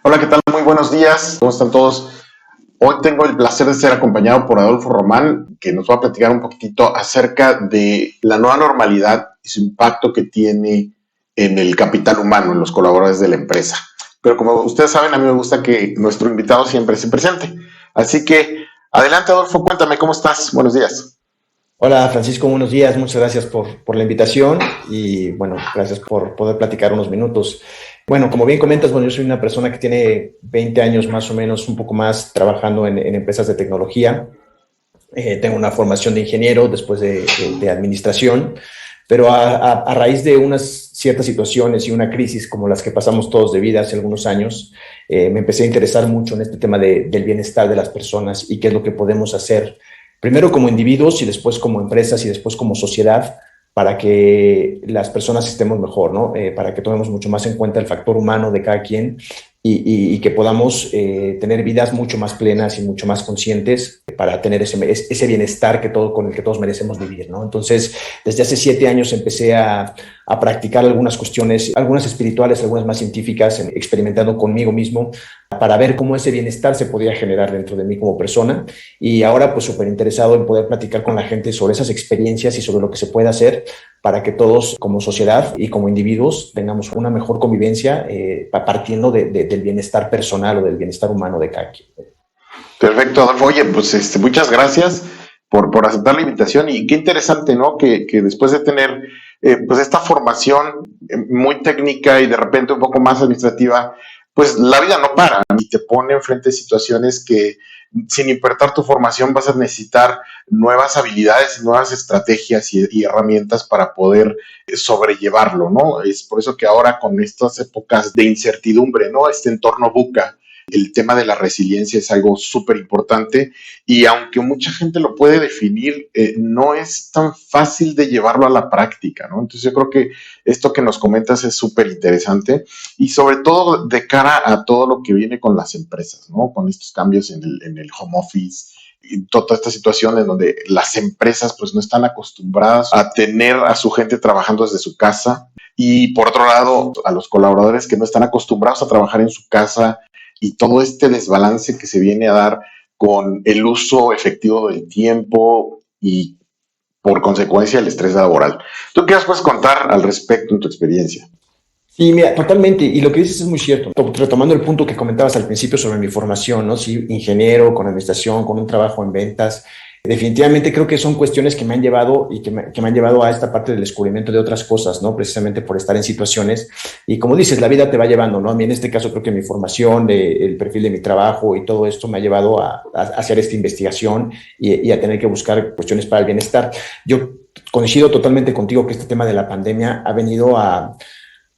Hola, ¿qué tal? Muy buenos días. ¿Cómo están todos? Hoy tengo el placer de ser acompañado por Adolfo Román, que nos va a platicar un poquitito acerca de la nueva normalidad y su impacto que tiene en el capital humano, en los colaboradores de la empresa. Pero como ustedes saben, a mí me gusta que nuestro invitado siempre se presente. Así que, adelante, Adolfo, cuéntame, ¿cómo estás? Buenos días. Hola Francisco, buenos días, muchas gracias por la invitación y bueno, gracias por poder platicar unos minutos. Bueno, como bien comentas, bueno, yo soy una persona que tiene 20 años más o menos, un poco más, trabajando en empresas de tecnología. Tengo una formación de ingeniero después de administración, pero a raíz de unas ciertas situaciones y una crisis como las que pasamos todos de vida hace algunos años, me empecé a interesar mucho en este tema del bienestar de las personas y qué es lo que podemos hacer, primero como individuos y después como empresas y después como sociedad, para que las personas estemos mejor, ¿no? Para que tomemos mucho más en cuenta el factor humano de cada quien y que podamos tener vidas mucho más plenas y mucho más conscientes para tener ese bienestar con el que todos merecemos vivir, ¿no? Entonces, desde hace 7 años empecé a practicar algunas cuestiones, algunas espirituales, algunas más científicas, experimentando conmigo mismo para ver cómo ese bienestar se podía generar dentro de mí como persona. Y ahora, pues, súper interesado en poder platicar con la gente sobre esas experiencias y sobre lo que se puede hacer para que todos como sociedad y como individuos tengamos una mejor convivencia partiendo del bienestar personal o del bienestar humano de cada quien. Perfecto, Adolfo. Oye, pues muchas gracias por aceptar la invitación y qué interesante, ¿no? Que después de tener pues esta formación muy técnica y de repente un poco más administrativa, pues la vida no para y te pone enfrente de situaciones que sin importar tu formación vas a necesitar nuevas habilidades, nuevas estrategias y herramientas para poder sobrellevarlo, ¿no? Es por eso que ahora con estas épocas de incertidumbre, ¿no? Este entorno buca, el tema de la resiliencia es algo súper importante y aunque mucha gente lo puede definir, no es tan fácil de llevarlo a la práctica, ¿no? Entonces yo creo que esto que nos comentas es súper interesante y sobre todo de cara a todo lo que viene con las empresas, ¿no? Con estos cambios en el home office y toda esta situación en donde las empresas pues no están acostumbradas a tener a su gente trabajando desde su casa y por otro lado a los colaboradores que no están acostumbrados a trabajar en su casa y todo este desbalance que se viene a dar con el uso efectivo del tiempo y por consecuencia el estrés laboral. ¿Tú qué nos puedes contar al respecto en tu experiencia? Sí, mira, totalmente. Y lo que dices es muy cierto. Retomando el punto que comentabas al principio sobre mi formación, ¿no? Sí, ingeniero, con administración, con un trabajo en ventas. Definitivamente creo que son cuestiones que me han llevado y que me han llevado a esta parte del descubrimiento de otras cosas, ¿no? Precisamente por estar en situaciones. Y como dices, la vida te va llevando, ¿no? A mí en este caso creo que mi formación, el perfil de mi trabajo y todo esto me ha llevado a hacer esta investigación y a tener que buscar cuestiones para el bienestar. Yo coincido totalmente contigo que este tema de la pandemia ha venido a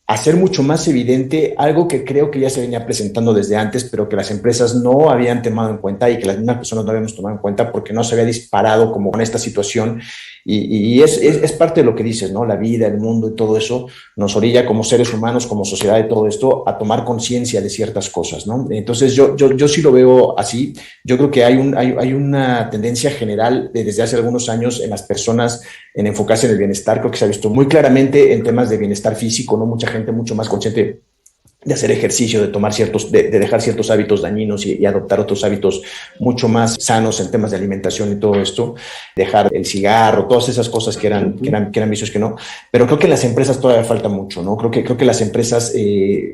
hacer mucho más evidente algo que creo que ya se venía presentando desde antes, pero que las empresas no habían tomado en cuenta y que las mismas personas no habíamos tomado en cuenta porque no se había disparado como con esta situación. Y es parte de lo que dices, ¿no? La vida, el mundo y todo eso nos orilla como seres humanos, como sociedad y todo esto, a tomar conciencia de ciertas cosas, ¿no? Entonces yo sí lo veo así. Yo creo que hay una tendencia general desde hace algunos años en las personas en enfocarse en el bienestar. Creo que se ha visto muy claramente en temas de bienestar físico, ¿no? Mucha gente mucho más consciente de hacer ejercicio, de tomar de dejar ciertos hábitos dañinos y adoptar otros hábitos mucho más sanos en temas de alimentación y todo esto, dejar el cigarro, todas esas cosas que eran vicios que no, pero creo que en las empresas todavía falta mucho, ¿no? Creo que las empresas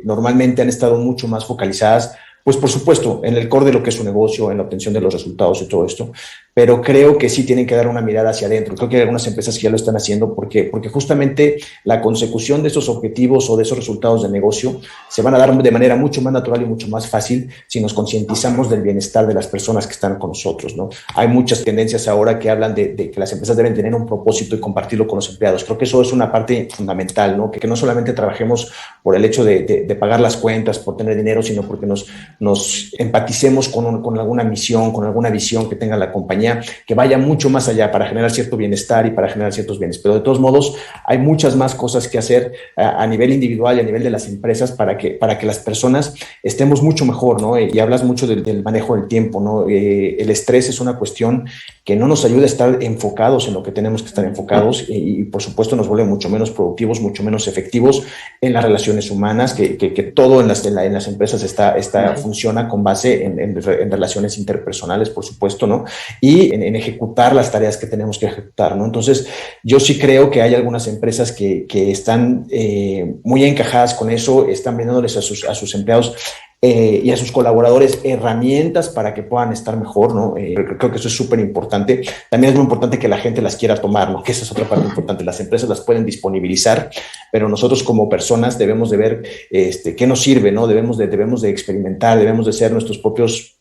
normalmente han estado mucho más focalizadas, pues por supuesto, en el core de lo que es su negocio, en la obtención de los resultados y todo esto, pero creo que sí tienen que dar una mirada hacia adentro. Creo que hay algunas empresas que ya lo están haciendo porque justamente la consecución de esos objetivos o de esos resultados de negocio se van a dar de manera mucho más natural y mucho más fácil si nos concientizamos del bienestar de las personas que están con nosotros, ¿no? Hay muchas tendencias ahora que hablan de que las empresas deben tener un propósito y compartirlo con los empleados. Creo que eso es una parte fundamental, ¿no? Que no solamente trabajemos por el hecho de pagar las cuentas, por tener dinero, sino porque nos empaticemos con alguna misión, con alguna visión que tenga la compañía, que vaya mucho más allá para generar cierto bienestar y para generar ciertos bienes. Pero de todos modos, hay muchas más cosas que hacer a nivel individual y a nivel de las empresas para que las personas estemos mucho mejor, ¿no? Y hablas mucho del manejo del tiempo, ¿no? El estrés es una cuestión que no nos ayuda a estar enfocados en lo que tenemos que estar enfocados y por supuesto nos vuelve mucho menos productivos, mucho menos efectivos en las relaciones humanas, que todo en las empresas funciona con base en relaciones interpersonales, por supuesto, ¿no? Y en ejecutar las tareas que tenemos que ejecutar, ¿no? Entonces, yo sí creo que hay algunas empresas que están muy encajadas con eso, están brindándoles a sus empleados y a sus colaboradores herramientas para que puedan estar mejor, ¿no? Creo que eso es súper importante. También es muy importante que la gente las quiera tomar, ¿no? Que esa es otra parte importante. Las empresas las pueden disponibilizar, pero nosotros como personas debemos de ver qué nos sirve, ¿no? Debemos de experimentar, debemos de ser nuestros propios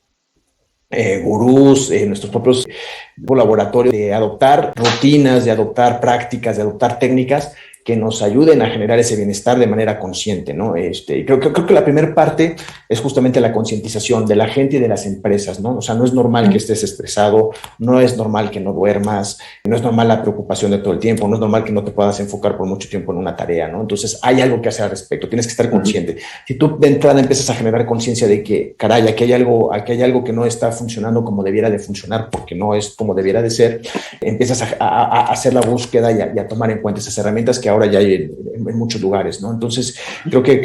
gurús, nuestros propios laboratorios, de adoptar rutinas, de adoptar prácticas, de adoptar técnicas que nos ayuden a generar ese bienestar de manera consciente, ¿no? Creo que la primera parte es justamente la concientización de la gente y de las empresas, ¿no? O sea, no es normal que estés estresado, no es normal que no duermas, no es normal la preocupación de todo el tiempo, no es normal que no te puedas enfocar por mucho tiempo en una tarea, ¿no? Entonces, hay algo que hacer al respecto, tienes que estar consciente. Si tú de entrada empiezas a generar conciencia de que, caray, aquí hay algo que no está funcionando como debiera de funcionar, porque no es como debiera de ser, empiezas a hacer la búsqueda y a tomar en cuenta esas herramientas que ahora ya hay en muchos lugares, ¿no? Entonces, creo que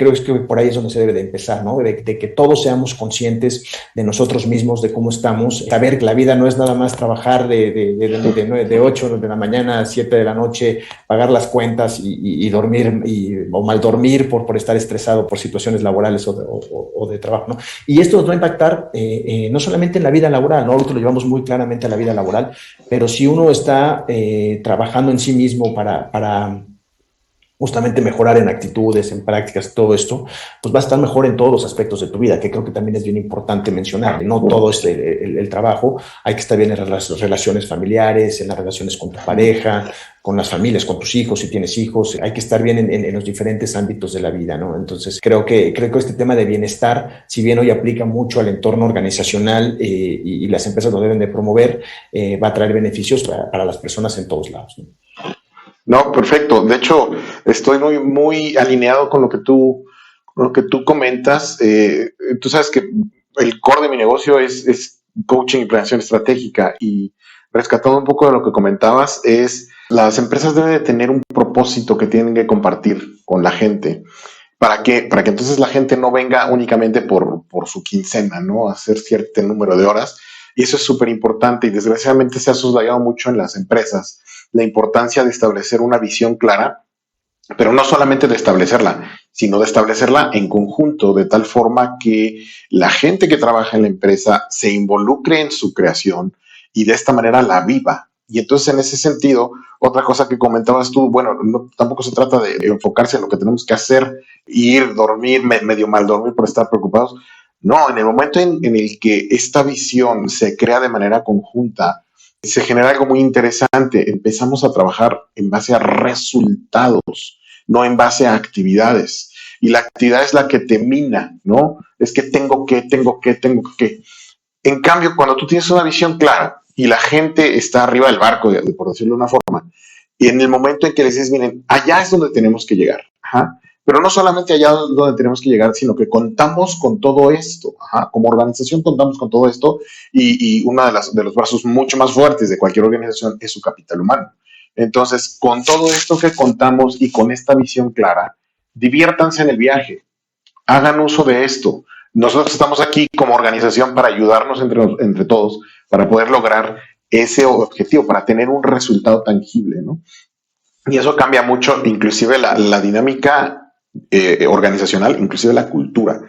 por ahí es donde se debe de empezar, ¿no? De que todos seamos conscientes de nosotros mismos, de cómo estamos, saber que la vida no es nada más trabajar de 8 de la mañana a 7 de la noche, pagar las cuentas y dormir o mal dormir por estar estresado por situaciones laborales o de trabajo, ¿no? Y esto nos va a impactar no solamente en la vida laboral, ¿no? Ahorita lo llevamos muy claramente a la vida laboral, pero si uno está trabajando en sí mismo para justamente mejorar en actitudes, en prácticas, todo esto, pues va a estar mejor en todos los aspectos de tu vida, que creo que también es bien importante mencionar. No todo es el trabajo, hay que estar bien en las relaciones familiares, en las relaciones con tu pareja, con las familias, con tus hijos, si tienes hijos, hay que estar bien en los diferentes ámbitos de la vida, ¿no? Entonces, creo que este tema de bienestar, si bien hoy aplica mucho al entorno organizacional y las empresas lo deben de promover, va a traer beneficios para las personas en todos lados, ¿no? No, perfecto. De hecho, estoy muy, muy alineado con lo que tú comentas. Tú sabes que el core de mi negocio es coaching y planeación estratégica, y rescatando un poco de lo que comentabas, las empresas deben de tener un propósito que tienen que compartir con la gente. ¿Para qué? Para que entonces la gente no venga únicamente por su quincena, ¿no? A hacer cierto número de horas. Y eso es súper importante, y desgraciadamente se ha soslayado mucho en las empresas la importancia de establecer una visión clara, pero no solamente de establecerla, sino de establecerla en conjunto, de tal forma que la gente que trabaja en la empresa se involucre en su creación y de esta manera la viva. Y entonces, en ese sentido, otra cosa que comentabas tú, bueno, tampoco se trata de enfocarse en lo que tenemos que hacer, ir, dormir, medio mal dormir por estar preocupados. No, en el momento en el que esta visión se crea de manera conjunta, se genera algo muy interesante. Empezamos a trabajar en base a resultados, no en base a actividades. Y la actividad es la que te mina, ¿no? Es que tengo que. En cambio, cuando tú tienes una visión clara y la gente está arriba del barco, por decirlo de una forma, y en el momento en que les dices, miren, allá es donde tenemos que llegar. Ajá. Pero no solamente allá donde tenemos que llegar, sino que contamos con todo esto. Ajá. Como organización contamos con todo esto, y uno de los brazos mucho más fuertes de cualquier organización es su capital humano. Entonces, con todo esto que contamos y con esta visión clara, diviértanse en el viaje, hagan uso de esto. Nosotros estamos aquí como organización para ayudarnos entre todos, para poder lograr ese objetivo, para tener un resultado tangible, ¿no? Y eso cambia mucho, inclusive la dinámica organizacional, inclusive la cultura.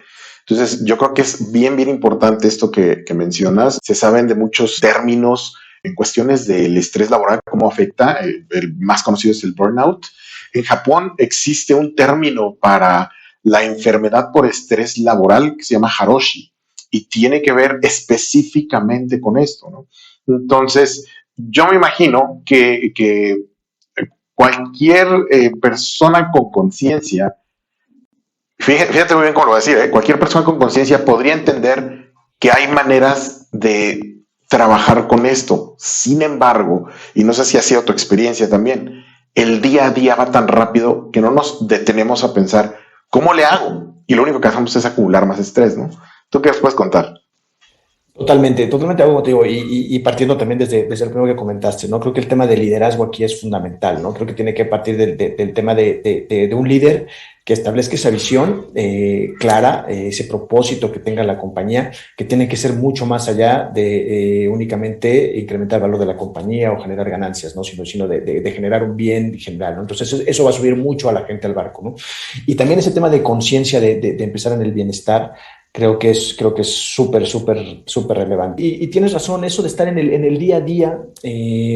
Entonces, yo creo que es bien, bien importante esto que mencionas. Se saben de muchos términos en cuestiones del estrés laboral, cómo afecta. El más conocido es el burnout. En Japón existe un término para la enfermedad por estrés laboral que se llama Haroshi, y tiene que ver específicamente con esto, ¿no? Entonces, yo me imagino que cualquier persona con conciencia, fíjate muy bien cómo lo voy a decir, cualquier persona con conciencia podría entender que hay maneras de trabajar con esto. Sin embargo, y no sé si ha sido tu experiencia también, el día a día va tan rápido que no nos detenemos a pensar, ¿cómo le hago? Y lo único que hacemos es acumular más estrés, ¿no? ¿Tú qué nos puedes contar? Totalmente, totalmente algo contigo y partiendo también desde el primero que comentaste, ¿no? Creo que el tema de liderazgo aquí es fundamental, ¿no? Creo que tiene que partir del tema de un líder que establezca esa visión clara, ese propósito que tenga la compañía, que tiene que ser mucho más allá de únicamente incrementar el valor de la compañía o generar ganancias, ¿no? Sino de generar un bien general, ¿no? Entonces eso va a subir mucho a la gente al barco, ¿no? Y también ese tema de conciencia de empezar en el bienestar. Creo que es súper, súper, súper relevante. Y tienes razón, eso de estar en el día a día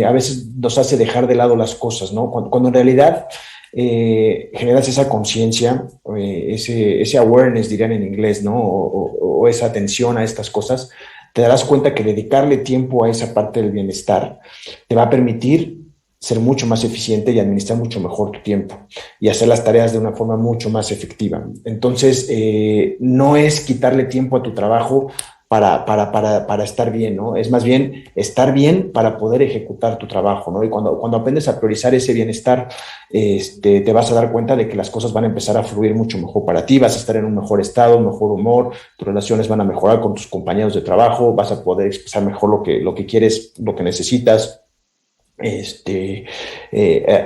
a veces nos hace dejar de lado las cosas, ¿no? Cuando en realidad generas esa conciencia, ese awareness, dirían en inglés, ¿no? O esa atención a estas cosas, te darás cuenta que dedicarle tiempo a esa parte del bienestar te va a permitir ser mucho más eficiente y administrar mucho mejor tu tiempo y hacer las tareas de una forma mucho más efectiva. Entonces, no es quitarle tiempo a tu trabajo para estar bien, ¿no? Es más bien estar bien para poder ejecutar tu trabajo, ¿no? Y cuando aprendes a priorizar ese bienestar, te vas a dar cuenta de que las cosas van a empezar a fluir mucho mejor para ti, vas a estar en un mejor estado, un mejor humor, tus relaciones van a mejorar con tus compañeros de trabajo, vas a poder expresar mejor lo que quieres, lo que necesitas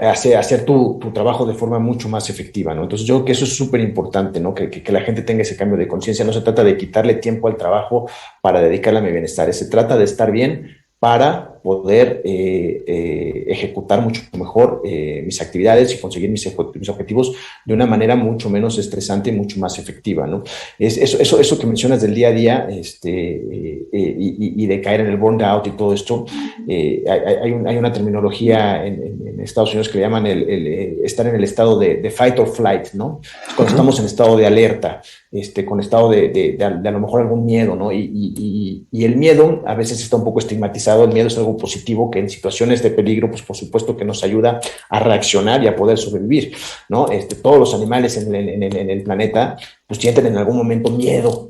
hacer tu trabajo de forma mucho más efectiva, ¿no? Entonces yo creo que eso es súper importante, ¿no? Que la gente tenga ese cambio de conciencia. No se trata de quitarle tiempo al trabajo para dedicarle a mi bienestar, se trata de estar bien para poder ejecutar mucho mejor mis actividades y conseguir mis objetivos de una manera mucho menos estresante y mucho más efectiva, ¿no? Eso que mencionas del día a día y de caer en el burnout y todo esto, hay una terminología en Estados Unidos que le llaman estar en el estado de fight or flight, ¿no? Cuando estamos en estado de alerta, con estado de a lo mejor algún miedo, ¿no? Y el miedo a veces está un poco estigmatizado. El miedo es algo positivo que en situaciones de peligro, pues por supuesto que nos ayuda a reaccionar y a poder sobrevivir, ¿no? Todos los animales en el planeta pues sienten en algún momento miedo,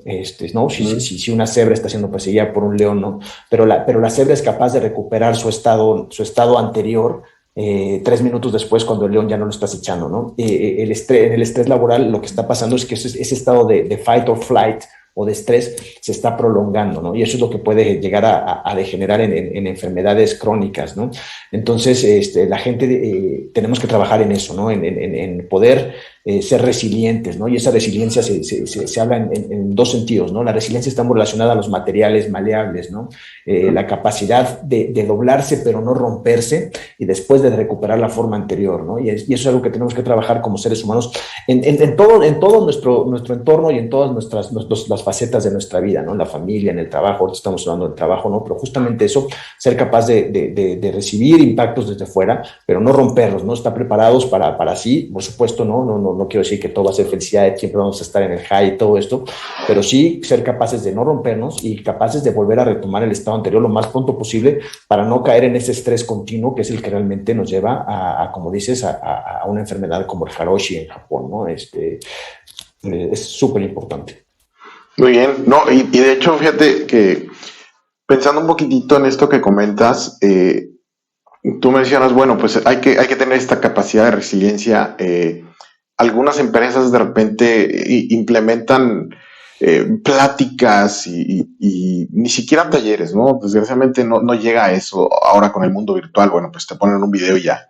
¿no? Si una cebra está siendo perseguida por un león, ¿no? Pero la cebra es capaz de recuperar su estado anterior 3 minutos después cuando el león ya no lo está acechando, ¿no? En el estrés laboral lo que está pasando es que ese estado de fight or flight o de estrés se está prolongando, ¿no? Y eso es lo que puede llegar a degenerar en enfermedades crónicas, ¿no? Entonces, la gente tenemos que trabajar en eso, ¿no? En poder ser resilientes, ¿no? Y esa resiliencia se habla en dos sentidos, ¿no? La resiliencia está muy relacionada a los materiales maleables, ¿no? La capacidad de doblarse pero no romperse y después de recuperar la forma anterior, ¿no? Y eso es algo que tenemos que trabajar como seres humanos en todo nuestro entorno y en todas las facetas de nuestra vida, ¿no? En la familia, en el trabajo, ahorita estamos hablando del trabajo, ¿no? Pero justamente eso, ser capaz de recibir impactos desde fuera, pero no romperlos, ¿no? Estar preparados para sí, por supuesto, no quiero decir que todo va a ser felicidad, siempre vamos a estar en el high y todo esto, pero sí ser capaces de no rompernos y capaces de volver a retomar el estado anterior lo más pronto posible para no caer en ese estrés continuo que es el que realmente nos lleva como dices, a una enfermedad como el Haroshi en Japón, ¿no? Es súper importante. Muy bien, no, y de hecho, fíjate que pensando un poquitito en esto que comentas, tú mencionas, bueno, pues hay que tener esta capacidad de resiliencia. Algunas empresas de repente implementan pláticas y ni siquiera talleres, ¿no? Desgraciadamente no llega a eso ahora con el mundo virtual. Bueno, pues te ponen un video y ya.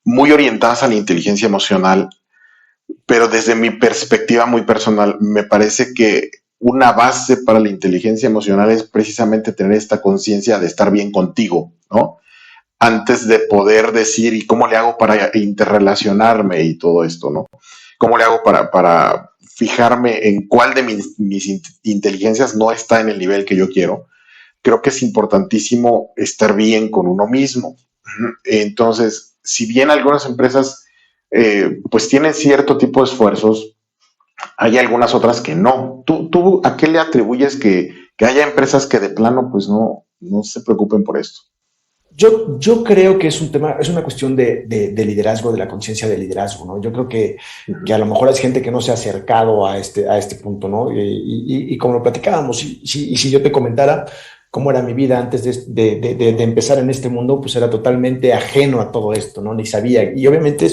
Muy orientadas a la inteligencia emocional, pero desde mi perspectiva muy personal, me parece que una base para la inteligencia emocional es precisamente tener esta conciencia de estar bien contigo, ¿no? Antes de poder decir, ¿y cómo le hago para interrelacionarme y todo esto, ¿no? ¿Cómo le hago para fijarme en cuál de mis inteligencias no está en el nivel que yo quiero? Creo que es importantísimo estar bien con uno mismo. Entonces, si bien algunas empresas pues tienen cierto tipo de esfuerzos, hay algunas otras que no. ¿Tú a qué le atribuyes que haya empresas que de plano pues no se preocupen por esto? Yo creo que es un tema, es una cuestión de liderazgo, de la conciencia de liderazgo, ¿no? Yo creo que a lo mejor es gente que no se ha acercado a este punto, ¿no? Y como lo platicábamos, y si yo te comentara cómo era mi vida antes de empezar en este mundo, pues era totalmente ajeno a todo esto, ¿no? Ni sabía. Y obviamente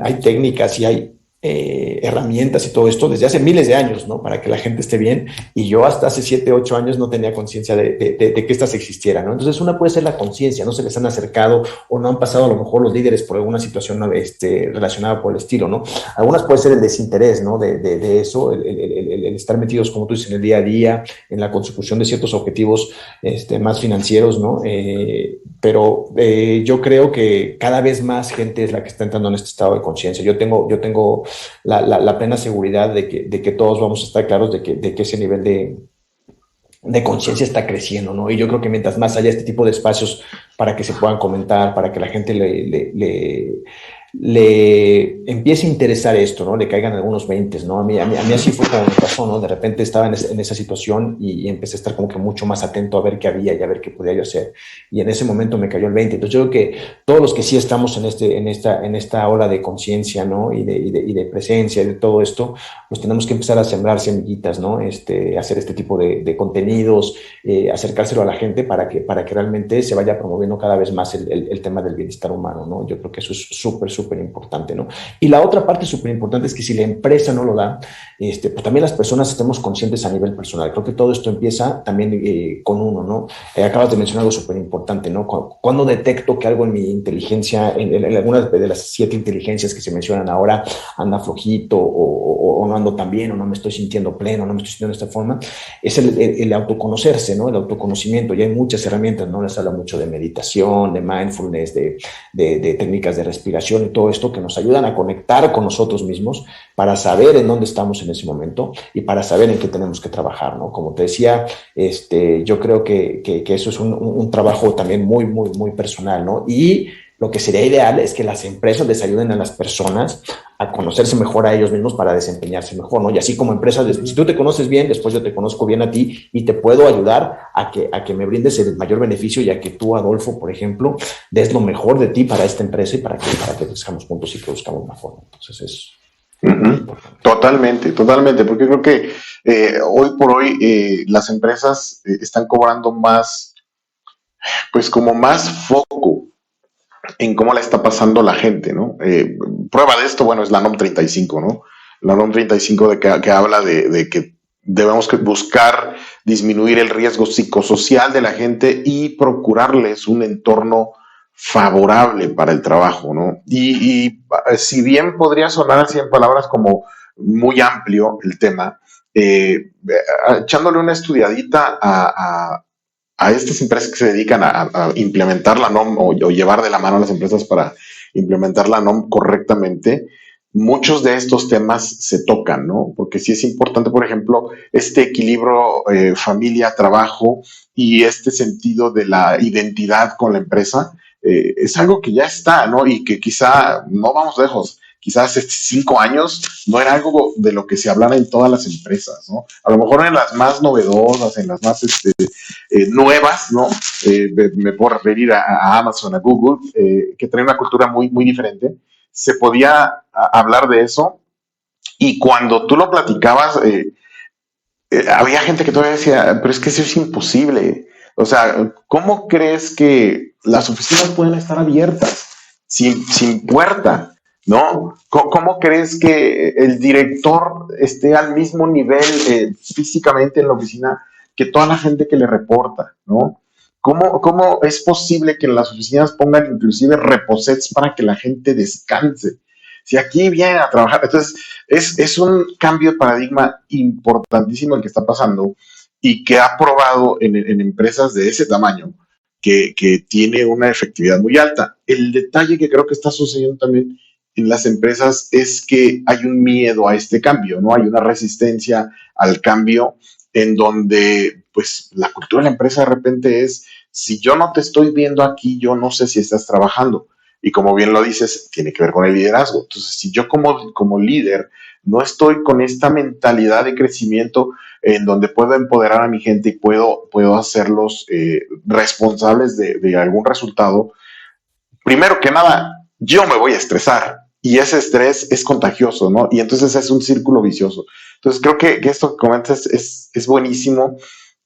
hay técnicas y hay herramientas y todo esto desde hace miles de años, ¿no? Para que la gente esté bien. Y yo hasta hace 7, 8 años no tenía conciencia de que estas existieran, ¿no? Entonces, una puede ser la conciencia, no se les han acercado o no han pasado a lo mejor los líderes por alguna situación relacionada por el estilo, ¿no? Algunas puede ser el desinterés, ¿no? De eso, el estar metidos, como tú dices, en el día a día, en la consecución de ciertos objetivos más financieros, ¿no? Pero yo creo que cada vez más gente es la que está entrando en este estado de conciencia. Yo tengo la plena seguridad de que todos vamos a estar claros de que ese nivel de conciencia está creciendo, ¿no? Y yo creo que mientras más haya este tipo de espacios para que se puedan comentar, para que la gente le empiece a interesar esto, ¿no? Le caigan algunos 20, ¿no? A mí así fue como me pasó, ¿no? De repente estaba en esa situación y empecé a estar como que mucho más atento a ver qué había y a ver qué podía yo hacer. Y en ese momento me cayó el 20. Entonces yo creo que todos los que sí estamos en esta ola de conciencia, ¿no? Y de presencia, de todo esto, pues tenemos que empezar a sembrar semillitas, ¿no? Hacer este tipo de contenidos, acercárselo a la gente para que realmente se vaya promoviendo cada vez más el tema del bienestar humano, ¿no? Yo creo que eso es súper importante, ¿no? Y la otra parte súper importante es que si la empresa no lo da, pues también las personas estemos conscientes a nivel personal. Creo que todo esto empieza también con uno, ¿no? Acabas de mencionar algo súper importante, ¿no? Cuando detecto que algo en mi inteligencia, en algunas de las 7 inteligencias que se mencionan ahora, anda flojito o no ando tan bien o no me estoy sintiendo pleno, no me estoy sintiendo de esta forma, es el autoconocerse, ¿no? El autoconocimiento. Y hay muchas herramientas, ¿no? Les habla mucho de meditación, de mindfulness, de técnicas de respiración y todo esto que nos ayudan a conectar con nosotros mismos para saber en dónde estamos en ese momento y para saber en qué tenemos que trabajar, ¿no? Como te decía, yo creo que eso es un trabajo también muy personal, ¿no? Y lo que sería ideal es que las empresas les ayuden a las personas a conocerse mejor a ellos mismos para desempeñarse mejor, ¿no? Y así como empresas, si tú te conoces bien, después yo te conozco bien a ti y te puedo ayudar a que me brindes el mayor beneficio y a que tú, Adolfo, por ejemplo, des lo mejor de ti para esta empresa y para que crezcamos juntos y que buscamos una forma. Entonces es totalmente, porque creo que hoy por hoy las empresas están cobrando más, pues como más foco en cómo la está pasando la gente, ¿no? Prueba de esto, bueno, es la NOM 35, ¿no? La NOM 35 que habla de que debemos buscar disminuir el riesgo psicosocial de la gente y procurarles un entorno favorable para el trabajo, ¿no? Y si bien podría sonar así en palabras como muy amplio el tema, echándole una estudiadita a estas empresas que se dedican a implementar la NOM o llevar de la mano a las empresas para implementar la NOM correctamente, muchos de estos temas se tocan, ¿no? Porque sí es importante, por ejemplo, este equilibrio familia-trabajo y este sentido de la identidad con la empresa, es algo que ya está, ¿no? Y que quizá no vamos lejos. Quizás 5 años no era algo de lo que se hablara en todas las empresas, ¿no? A lo mejor en las más novedosas, en las más nuevas, ¿no? Me puedo referir a Amazon, a Google, que traen una cultura muy diferente. Se podía hablar de eso y cuando tú lo platicabas, había gente que todavía decía, pero es que eso es imposible. O sea, ¿cómo crees que las oficinas pueden estar abiertas sin puerta? ¿No? ¿Cómo crees que el director esté al mismo nivel físicamente en la oficina que toda la gente que le reporta? ¿No? ¿Cómo es posible que en las oficinas pongan inclusive reposets para que la gente descanse? Si aquí vienen a trabajar, entonces es un cambio de paradigma importantísimo el que está pasando y que ha probado en empresas de ese tamaño que tiene una efectividad muy alta. El detalle que creo que está sucediendo también en las empresas es que hay un miedo a este cambio, ¿no? Hay una resistencia al cambio en donde, pues, la cultura de la empresa de repente es, si yo no te estoy viendo aquí, yo no sé si estás trabajando. Y como bien lo dices, tiene que ver con el liderazgo. Entonces, si yo como líder no estoy con esta mentalidad de crecimiento en donde puedo empoderar a mi gente y puedo hacerlos responsables de algún resultado, primero que nada, yo me voy a estresar y ese estrés es contagioso, ¿no? Y entonces es un círculo vicioso. Entonces creo que esto que comentas es buenísimo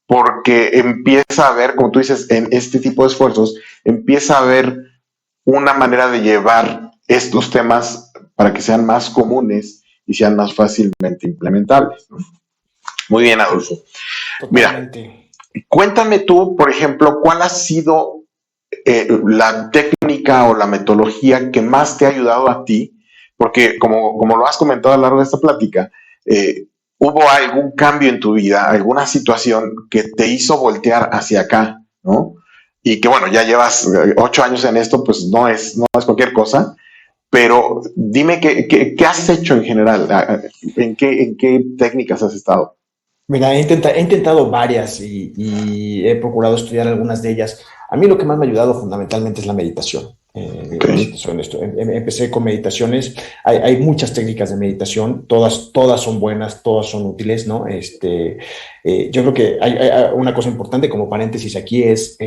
porque empieza a haber, como tú dices, en este tipo de esfuerzos, empieza a haber una manera de llevar estos temas para que sean más comunes y sean más fácilmente implementables, ¿no? Muy bien, Adolfo. Totalmente. Mira, cuéntame tú, por ejemplo, ¿cuál ha sido la técnica o la metodología que más te ha ayudado a ti? Porque como lo has comentado a lo largo de esta plática, ¿hubo algún cambio en tu vida, alguna situación que te hizo voltear hacia acá, ¿no? Y que bueno, ya llevas 8 años en esto, pues no es cualquier cosa, pero dime qué has hecho en general, en qué técnicas has estado. Mira, he intentado varias y he procurado estudiar algunas de ellas. A mí lo que más me ha ayudado fundamentalmente es la meditación. Okay. Empecé con meditaciones. Hay muchas técnicas de meditación, todas son buenas, todas son útiles, ¿no? Yo creo que hay una cosa importante como paréntesis aquí es,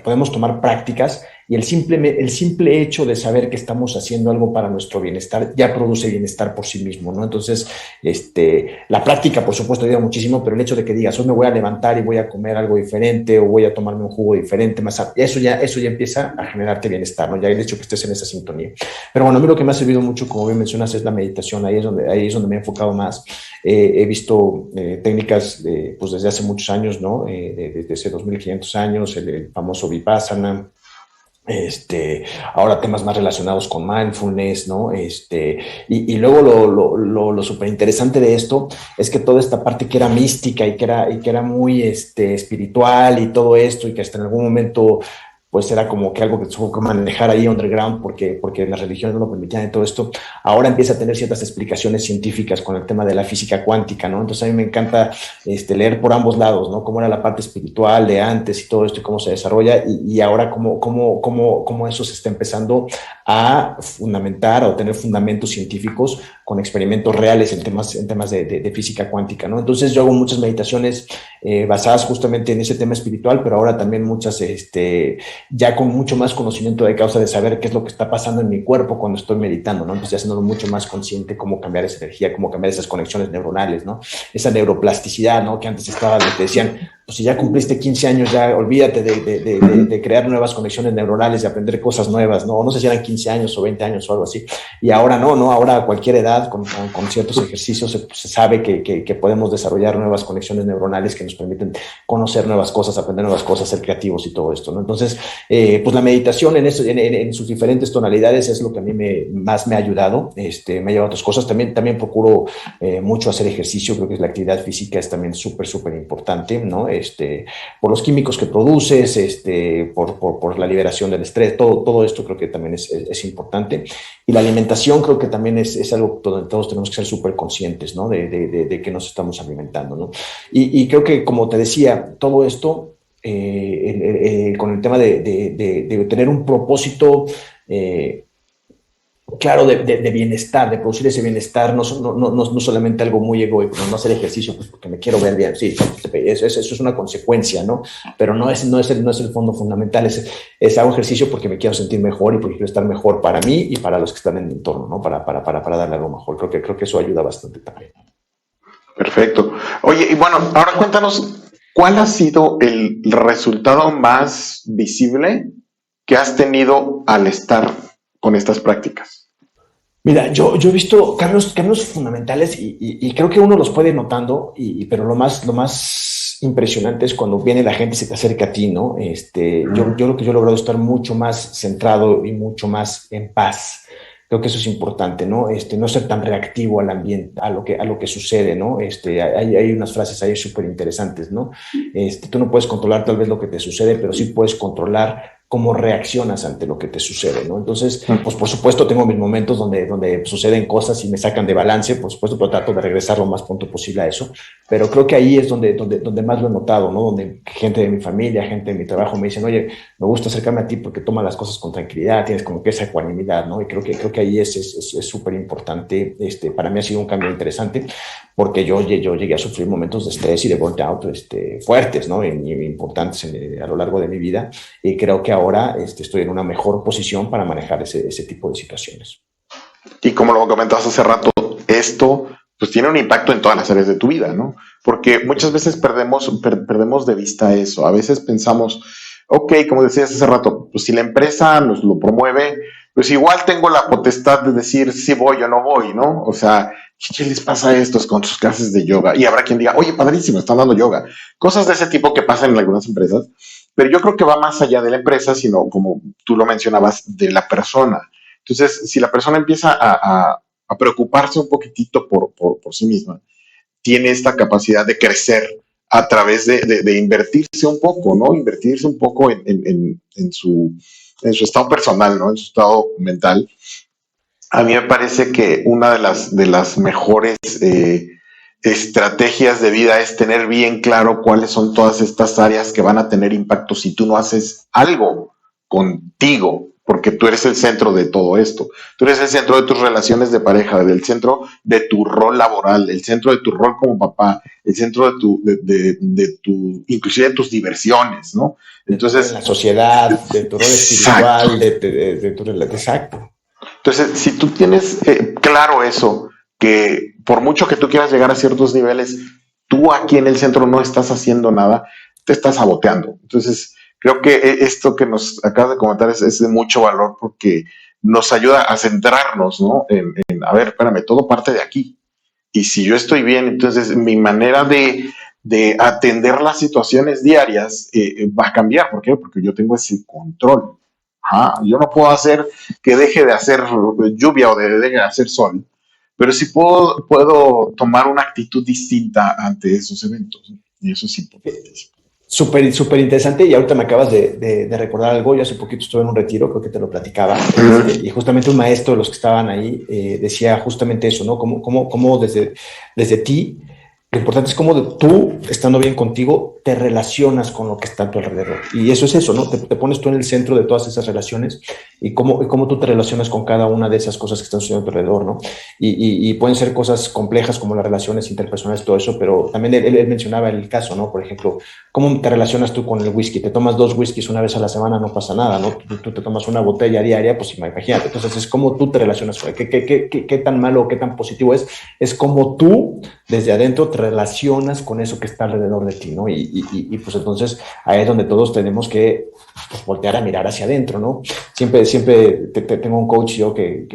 podemos tomar prácticas y el simple hecho de saber que estamos haciendo algo para nuestro bienestar ya produce bienestar por sí mismo, ¿no? Entonces, la práctica, por supuesto, ayuda muchísimo, pero el hecho de que digas, hoy me voy a levantar y voy a comer algo diferente o voy a tomarme un jugo diferente, eso ya empieza a generarte bienestar, ¿no? Ya el hecho que estés en esa sintonía. Pero bueno, a mí lo que me ha servido mucho, como bien mencionas, es la meditación. Ahí es donde me he enfocado más. He visto técnicas pues desde hace muchos años, ¿no? Desde hace 2500 años, el famoso Vipassana. Ahora temas más relacionados con mindfulness, ¿no? Y luego lo súper interesante de esto es que toda esta parte que era mística y que era muy espiritual y todo esto, y que hasta en algún momento pues era como que algo que tuvo que manejar ahí underground porque las religiones no lo permitían y todo esto, ahora empieza a tener ciertas explicaciones científicas con el tema de la física cuántica, ¿no? Entonces a mí me encanta leer por ambos lados, ¿no? Cómo era la parte espiritual de antes y todo esto y cómo se desarrolla y ahora cómo eso se está empezando a fundamentar o tener fundamentos científicos con experimentos reales en temas de física cuántica, ¿no? Entonces yo hago muchas meditaciones basadas justamente en ese tema espiritual, pero ahora también muchas ya con mucho más conocimiento de causa de saber qué es lo que está pasando en mi cuerpo cuando estoy meditando, ¿no? Entonces haciéndolo mucho más consciente cómo cambiar esa energía, cómo cambiar esas conexiones neuronales, ¿no? Esa neuroplasticidad, ¿no? Que antes estaba, te decían, pues si ya cumpliste 15 años, ya olvídate de crear nuevas conexiones neuronales, de aprender cosas nuevas, ¿no? No sé si eran 15 años o 20 años o algo así. Y ahora no, ahora a cualquier edad, con ciertos ejercicios, se sabe que podemos desarrollar nuevas conexiones neuronales que nos permiten conocer nuevas cosas, aprender nuevas cosas, ser creativos y todo esto, ¿no? Entonces, pues la meditación en sus diferentes tonalidades es lo que a mí más me ha ayudado, me ha llevado a otras cosas. También procuro mucho hacer ejercicio, creo que la actividad física es también súper importante, ¿no? Por los químicos que produces, por la liberación del estrés, todo esto creo que también es importante. Y la alimentación creo que también es algo donde todos tenemos que ser súper conscientes, ¿no? De que nos estamos alimentando, ¿no? Y creo que, como te decía, todo esto con el tema de tener un propósito claro de bienestar, de producir ese bienestar, no solamente algo muy egoico, no hacer ejercicio pues porque me quiero ver bien, sí, eso es una consecuencia, ¿no? Pero no es el fondo fundamental, es hago ejercicio porque me quiero sentir mejor y porque quiero estar mejor para mí y para los que están en mi entorno, ¿no? Para darle algo mejor. Creo que eso ayuda bastante también. Perfecto. Oye, y bueno, ahora cuéntanos, ¿cuál ha sido el resultado más visible que has tenido al estar con estas prácticas? Mira, yo he visto cambios fundamentales y creo que uno los puede ir notando, pero lo más impresionante es cuando viene la gente y se te acerca a ti, ¿no? Yo lo que yo he logrado estar mucho más centrado y mucho más en paz. Creo que eso es importante, ¿no? No ser tan reactivo al ambiente, a lo que sucede, ¿no? Hay unas frases ahí súper interesantes, ¿no? Tú no puedes controlar tal vez lo que te sucede, pero sí puedes controlar cómo reaccionas ante lo que te sucede, ¿no? Entonces, pues por supuesto tengo mis momentos donde suceden cosas y me sacan de balance, por supuesto, pero trato de regresar lo más pronto posible a eso, pero creo que ahí es donde más lo he notado, ¿no? Donde gente de mi familia, gente de mi trabajo me dicen, oye, me gusta acercarme a ti porque tomas las cosas con tranquilidad, tienes como que esa ecuanimidad, ¿no? Y creo que ahí es súper importante, para mí ha sido un cambio interesante, porque yo llegué a sufrir momentos de estrés y de burnout fuertes, ¿no? Importantes a lo largo de mi vida, y creo que ahora estoy en una mejor posición para manejar ese tipo de situaciones. Y como lo comentabas hace rato, esto pues tiene un impacto en todas las áreas de tu vida, ¿no? Porque muchas veces perdemos de vista eso. A veces pensamos, ok, como decías hace rato, pues si la empresa nos lo promueve, pues igual tengo la potestad de decir si voy o no voy, ¿no? O sea, ¿qué les pasa a estos con sus clases de yoga? Y habrá quien diga, oye, padrísimo, están dando yoga. Cosas de ese tipo que pasan en algunas empresas, pero yo creo que va más allá de la empresa, sino como tú lo mencionabas, de la persona. Entonces, si la persona empieza a preocuparse un poquitito por sí misma, tiene esta capacidad de crecer a través de invertirse un poco, ¿no? Invertirse un poco en su estado personal, ¿no? En su estado mental. A mí me parece que una de las mejores estrategias de vida es tener bien claro cuáles son todas estas áreas que van a tener impacto si tú no haces algo contigo, porque tú eres el centro de todo esto. Tú eres el centro de tus relaciones de pareja, del centro de tu rol laboral, el centro de tu rol como papá, el centro de tu inclusive de tus diversiones, ¿no? De tu rol en Entonces, la sociedad, de tu rol exacto. espiritual, de tu exacto. Entonces, si tú tienes claro eso, que por mucho que tú quieras llegar a ciertos niveles, tú aquí en el centro no estás haciendo nada, te estás saboteando. Entonces, creo que esto que nos acabas de comentar es de mucho valor porque nos ayuda a centrarnos, ¿no? A ver, espérame, todo parte de aquí. Y si yo estoy bien, entonces mi manera de atender las situaciones diarias va a cambiar. ¿Por qué? Porque yo tengo ese control. Ajá. Yo no puedo hacer que deje de hacer lluvia o deje de hacer sol, pero sí puedo tomar una actitud distinta ante esos eventos. Y eso es importantísimo. Súper, súper interesante y ahorita me acabas de recordar algo. Yo hace poquito estuve en un retiro, creo que te lo platicaba, y justamente un maestro de los que estaban ahí decía justamente eso, ¿no? Cómo desde ti, lo importante es cómo tú, estando bien contigo, te relacionas con lo que está a tu alrededor. Y eso es eso, ¿no? Te pones tú en el centro de todas esas relaciones y cómo tú te relacionas con cada una de esas cosas que están sucediendo a tu alrededor, ¿no? Y pueden ser cosas complejas como las relaciones interpersonales, todo eso, pero también él mencionaba el caso, ¿no? Por ejemplo, ¿cómo te relacionas tú con el whisky? Te tomas 2 whiskies una vez a la semana, no pasa nada, ¿no? Tú te tomas una botella diaria, pues imagínate. Entonces, es cómo tú te relacionas con él. ¿Qué tan malo o qué tan positivo es cómo tú desde adentro te relacionas con eso que está alrededor de ti, ¿no? Pues entonces ahí es donde todos tenemos que pues, voltear a mirar hacia adentro, ¿no? Siempre tengo un coach yo que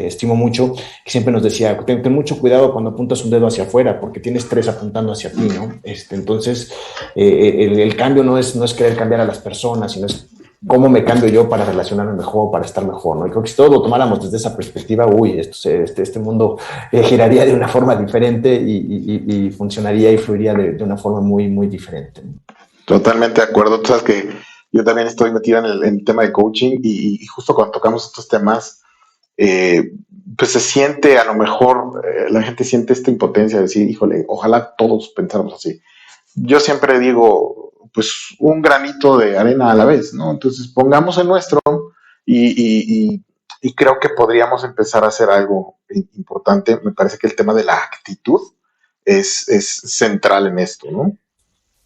estimo mucho, que siempre nos decía, ten mucho cuidado cuando apuntas un dedo hacia afuera, porque tienes tres apuntando hacia ti, ¿no? Entonces, el cambio no es querer cambiar a las personas, sino es cómo me cambio yo para relacionarme mejor, para estar mejor, ¿no? Y creo que si todos lo tomáramos desde esa perspectiva, este mundo giraría de una forma diferente y funcionaría y fluiría de una forma muy, muy diferente, ¿no? Totalmente de acuerdo. Tú sabes que yo también estoy metido en el tema de coaching y justo cuando tocamos estos temas, eh, pues se siente, a lo mejor la gente siente esta impotencia de decir, híjole, ojalá todos pensáramos así. Yo siempre digo, pues un granito de arena a la vez, ¿no? Entonces pongamos el nuestro y, y, y, y creo que podríamos empezar a hacer algo importante. Me parece que el tema de la actitud es central en esto, ¿no?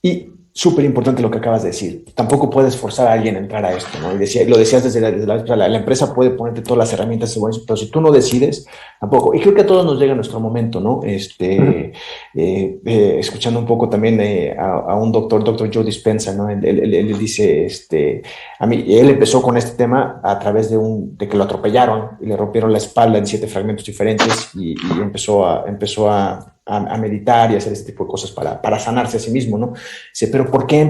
Y súper importante lo que acabas de decir. Tampoco puedes forzar a alguien a entrar a esto, ¿no? Lo decías desde la empresa puede ponerte todas las herramientas, pero si tú no decides, tampoco. Y creo que a todos nos llega nuestro momento, ¿no? Escuchando un poco también a un doctor Joe Dispenza, ¿no? Él dice, él empezó con este tema a través de que lo atropellaron y le rompieron la espalda en 7 fragmentos diferentes y empezó a meditar y hacer este tipo de cosas para sanarse a sí mismo, ¿no? Dice, pero ¿por qué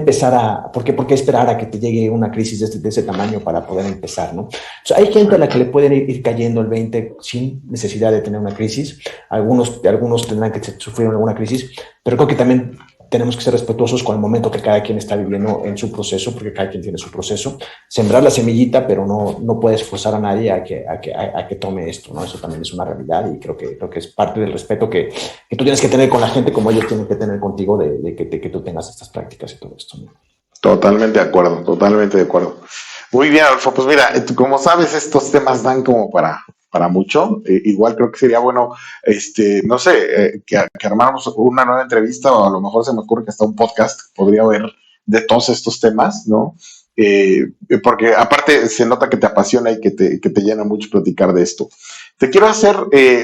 por qué esperar a que te llegue una crisis de ese tamaño para poder empezar, ¿no? O sea, hay gente a la que le pueden ir cayendo el 20 sin necesidad de tener una crisis, algunos tendrán que sufrir alguna crisis, pero creo que también tenemos que ser respetuosos con el momento que cada quien está viviendo en su proceso, porque cada quien tiene su proceso. Sembrar la semillita, pero no puedes forzar a nadie a que tome esto, ¿no? Eso también es una realidad y creo que es parte del respeto que tú tienes que tener con la gente como ellos tienen que tener contigo de que tú tengas estas prácticas y todo esto, ¿no? Totalmente de acuerdo, totalmente de acuerdo. Muy bien, Adolfo, pues mira, como sabes, estos temas dan como para mucho. Igual creo que sería bueno, no sé, que armáramos una nueva entrevista o a lo mejor se me ocurre que hasta un podcast podría haber de todos estos temas, ¿no? Porque aparte se nota que te apasiona y que te llena mucho platicar de esto. Te quiero hacer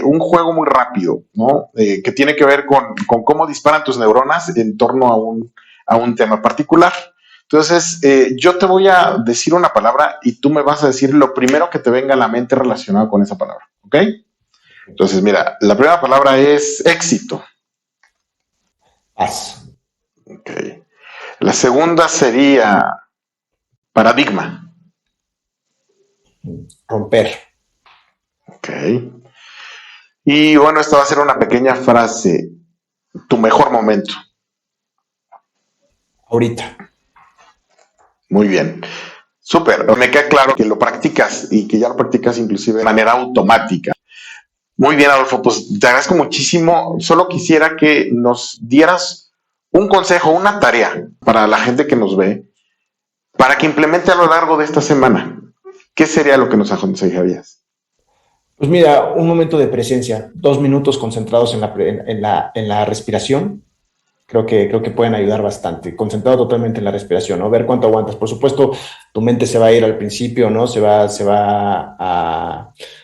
un juego muy rápido, ¿no? Que tiene que ver con cómo disparan tus neuronas en torno a un tema particular. Entonces, yo te voy a decir una palabra y tú me vas a decir lo primero que te venga a la mente relacionado con esa palabra, ¿ok? Entonces, mira, la primera palabra es éxito. Paz. Ok. La segunda sería paradigma. Romper. Ok. Y bueno, esta va a ser una pequeña frase. Tu mejor momento. Ahorita. Muy bien. Súper. Me queda claro que lo practicas y que ya lo practicas inclusive de manera automática. Muy bien, Adolfo. Pues te agradezco muchísimo. Solo quisiera que nos dieras un consejo, una tarea para la gente que nos ve, para que implemente a lo largo de esta semana. ¿Qué sería lo que nos aconsejarías? Pues mira, un momento de presencia, 2 minutos concentrados en la respiración, creo que pueden ayudar bastante. Concentrado totalmente en la respiración, ¿no? Ver cuánto aguantas. Por supuesto, tu mente se va a ir al principio, ¿no? Se va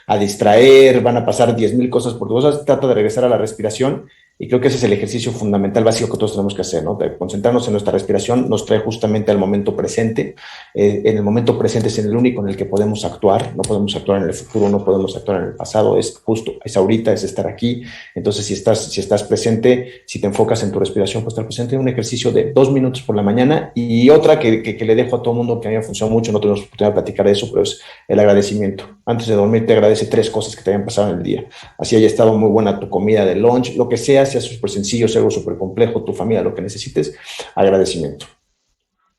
a distraer, van a pasar 10,000 cosas por tu cosa. Trata de regresar a la respiración y creo que ese es el ejercicio fundamental, básico que todos tenemos que hacer, ¿no? De concentrarnos en nuestra respiración nos trae justamente al momento presente. En el momento presente es el único en el que podemos actuar. No podemos actuar en el futuro, no podemos actuar en el pasado. Es justo, es ahorita, es estar aquí. Entonces, si estás presente, si te enfocas en tu respiración, pues estar presente en un ejercicio de 2 minutos por la mañana. Y otra que le dejo a todo mundo, que a mí me funcionó mucho, no tenemos oportunidad de platicar de eso, pero es el agradecimiento. Antes de dormir, te agradece 3 cosas que te hayan pasado en el día. Así haya estado muy buena tu comida de lunch, lo que sea súper sencillo, sea algo súper complejo, tu familia, lo que necesites, agradecimiento.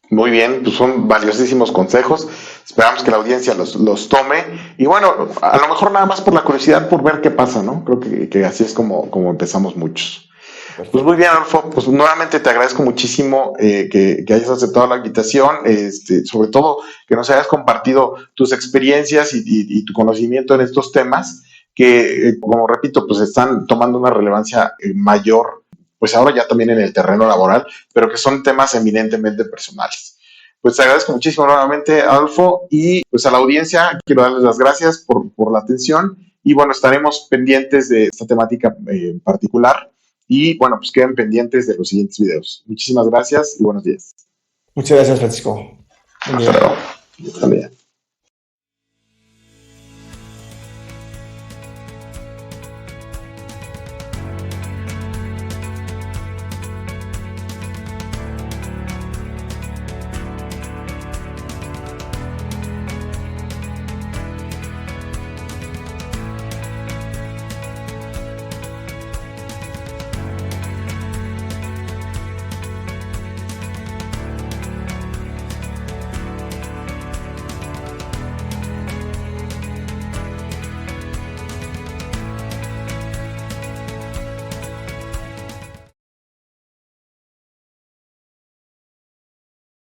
Muy bien, pues son valiosísimos consejos. Esperamos que la audiencia los tome. Y bueno, a lo mejor nada más por la curiosidad, por ver qué pasa, ¿no? Creo que así es como empezamos muchos. Pues muy Perfecto. bien, Adolfo. Pues nuevamente te agradezco muchísimo que hayas aceptado la invitación, sobre todo que nos hayas compartido tus experiencias y tu conocimiento en estos temas que, como repito, pues están tomando una relevancia mayor, pues ahora ya también en el terreno laboral, pero que son temas eminentemente personales. Pues te agradezco muchísimo nuevamente, Adolfo, y pues a la audiencia quiero darles las gracias por la atención y bueno, estaremos pendientes de esta temática en particular y bueno, pues queden pendientes de los siguientes videos. Muchísimas gracias y buenos días. Muchas gracias, Francisco. Buen Hasta día. luego. Hasta luego.